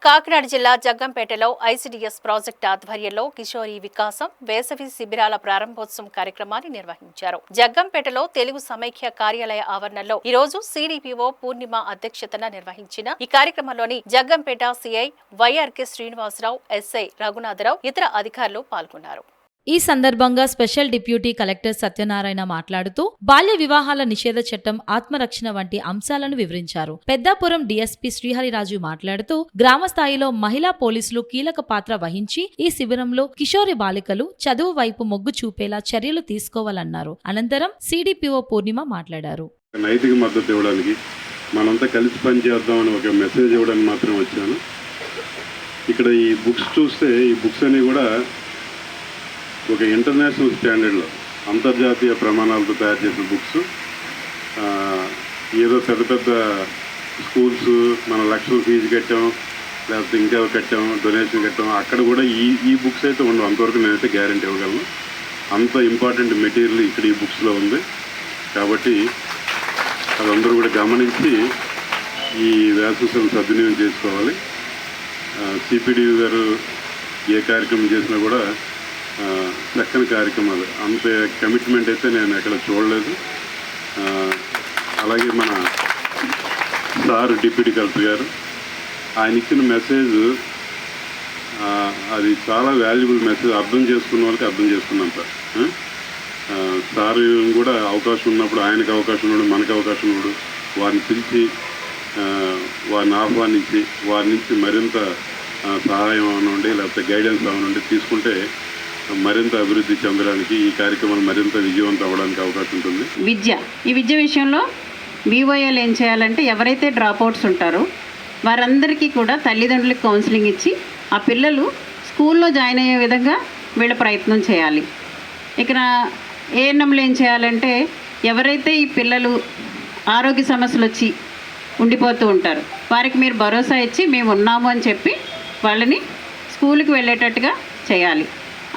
కాకినాడ జిల్లా జగ్గంపేటలో ICDS project ఆధ్వర్యంలో కిషోరి వికాసం వేసవి శిబిరాల ప్రారంభోత్సవం కార్యక్రమాన్ని నిర్వహించారు. జగ్గంపేటలో తెలుగు సమైక్య కార్యాలయ ఆవరణలో ఈ రోజు సిడిపిఓ పూర్ణిమ అధ్యక్షతన నిర్వహించిన ఈ కార్యక్రమంలోని Jaggampeta CI YRK Srinivasarao, SI Raghunatharao, ఇతర అధికారులు పాల్గొన్నారు. ఈ సందర్భంగా స్పెషల్ డిప్యూటీ కలెక్టర్ సత్యనారాయణ మాట్లాడుతూ బాల్య వివాహాల నిషేధ చట్టం, ఆత్మరక్షణ వంటి అంశాలను వివరించారు. పెద్దాపురం డీఎస్పీ శ్రీహరిరాజు మాట్లాడుతూ గ్రామ స్థాయిలో మహిళా పోలీసులు కీలక పాత్ర వహించి ఈ శిబిరంలో కిషోరి బాలికలు చదువు వైపు మొగ్గు చూపేలా చర్యలు తీసుకోవాలన్నారు. అనంతరం సిడిపిఓ పూర్ణిమ మాట్లాడారు. నైతిక మద్దతు ఇవ్వడానికి, మనంతా కలిసి పనిచేద్దామని ఒక మెసేజ్ ఇవ్వడానికి మాత్రం వచ్చాను. ఇక్కడ ఈ బుక్స్ చూస్తే ఈ బుక్స్ అన్ని కూడా ఒక ఇంటర్నేషనల్ స్టాండర్డ్లో అంతర్జాతీయ ప్రమాణాలతో తయారు చేసిన బుక్స్. ఏదో పెద్ద పెద్ద స్కూల్స్ మన లక్షలు ఫీజు కట్టాం, లేకపోతే ఇంకా కట్టాం, డొనేషన్ కట్టాం, అక్కడ కూడా ఈ బుక్స్ అయితే ఉండవు. అంతవరకు నేనైతే గ్యారెంటీ ఇవ్వగలను. అంత ఇంపార్టెంట్ మెటీరియల్ ఇక్కడ ఈ బుక్స్లో ఉంది. కాబట్టి అదందరూ కూడా గమనించి ఈ వేసవిని సద్వినియోగం చేసుకోవాలి. సిపిడిఓ గారు ఏ కార్యక్రమం చేసినా కూడా చక్కని కార్యక్రమాలు, అంత కమిట్మెంట్ అయితే నేను ఎక్కడ చూడలేదు. అలాగే మన సార్ డిప్యూటీ కలెక్టర్ గారు ఆయన ఇచ్చిన మెసేజ్ అది చాలా వాల్యుబుల్ మెసేజ్. అర్థం చేసుకున్న వాళ్ళకి అర్థం చేసుకున్నంత. సార్ కూడా అవకాశం ఉన్నప్పుడు, ఆయనకు అవకాశం ఉన్నాడు, మనకు అవకాశం ఉన్నాడు, వారిని పిలిచి వారిని ఆహ్వానించి వారి నుంచి మరింత సహాయం అవనండి, లేకపోతే గైడెన్స్ అవనండి తీసుకుంటే మరింత అభివృద్ధి చెందడానికి, ఈ కార్యక్రమాలు మరింత విజయవంతం అవ్వడానికి అవకాశం ఉంటుంది. ఈ విద్య విషయంలో వివోఏలు ఏం చేయాలంటే, ఎవరైతే డ్రాప్అవుట్స్ ఉంటారో వారందరికీ కూడా తల్లిదండ్రులకు కౌన్సిలింగ్ ఇచ్చి ఆ పిల్లలు స్కూల్లో జాయిన్ అయ్యే విధంగా వీళ్ళ ప్రయత్నం చేయాలి. ఇక్కడ ఏఎన్ఎంలు ఏం చేయాలంటే, ఎవరైతే ఈ పిల్లలు ఆరోగ్య సమస్యలు వచ్చి ఉండిపోతూ ఉంటారు వారికి మీరు భరోసా ఇచ్చి మేము ఉన్నాము అని చెప్పి వాళ్ళని స్కూల్కి వెళ్ళేటట్టుగా చేయాలి.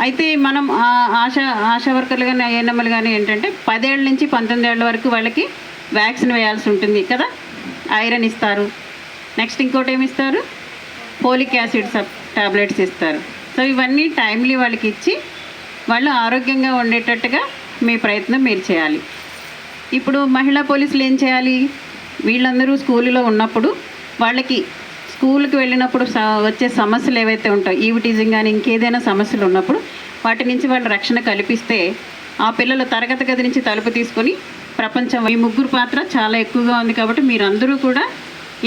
అయితే మనం ఆశా వర్కర్లు కానీ ఏఎన్ఎంలు కానీ ఏంటంటే 10 ఏళ్ళ నుంచి 19 ఏళ్ళ వరకు వాళ్ళకి వ్యాక్సిన్ వేయాల్సి ఉంటుంది కదా. ఐరన్ ఇస్తారు, నెక్స్ట్ ఇంకోటి ఏమి ఇస్తారు, ఫోలిక్ యాసిడ్ టాబ్లెట్స్ ఇస్తారు. సో ఇవన్నీ టైమ్లీ వాళ్ళకి ఇచ్చి వాళ్ళు ఆరోగ్యంగా ఉండేటట్టుగా మీ ప్రయత్నం మీరు చేయాలి. ఇప్పుడు మహిళా పోలీసులు ఏం చేయాలి, వీళ్ళందరూ స్కూల్లో ఉన్నప్పుడు వాళ్ళకి స్కూల్కి వెళ్ళినప్పుడు వచ్చే సమస్యలు ఏవైతే ఉంటాయో, ఈవిటీజింగ్ కానీ ఇంకేదైనా సమస్యలు ఉన్నప్పుడు వాటి నుంచి వాళ్ళు రక్షణ కల్పిస్తే ఆ పిల్లలు తరగతి గది నుంచి తలుపు తీసుకొని ప్రపంచం. ఈ ముగ్గురు పాత్ర చాలా ఎక్కువగా ఉంది. కాబట్టి మీరందరూ కూడా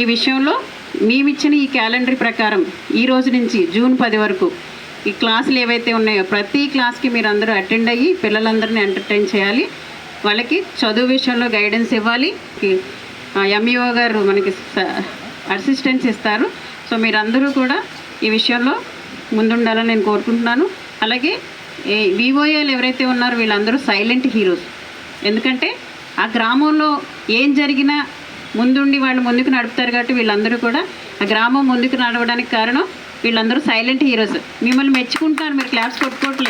ఈ విషయంలో మేమిచ్చిన ఈ క్యాలెండర్ ప్రకారం ఈ రోజు నుంచి జూన్ 10 వరకు ఈ క్లాసులు ఏవైతే ఉన్నాయో ప్రతి క్లాస్కి మీరు అందరూ అటెండ్ అయ్యి పిల్లలందరినీ ఎంటర్టైన్ చేయాలి. వాళ్ళకి చదువు విషయంలో గైడెన్స్ ఇవ్వాలి. ఎంఈఓ గారు మనకి అసిస్టెన్స్ ఇస్తారు. సో మీరందరూ కూడా ఈ విషయంలో ముందుండాలని నేను కోరుకుంటున్నాను. అలాగే వివోఏలు ఎవరైతే ఉన్నారో వీళ్ళందరూ సైలెంట్ హీరోస్. ఎందుకంటే ఆ గ్రామంలో ఏం జరిగినా ముందుండి వాళ్ళు ముందుకు నడుపుతారు. కాబట్టి వీళ్ళందరూ కూడా ఆ గ్రామం ముందుకు నడవడానికి కారణం వీళ్ళందరూ సైలెంట్ హీరోస్. మిమ్మల్ని మెచ్చుకుంటారు, మీరు క్లాప్స్ కొట్టుకోవట్లేదు.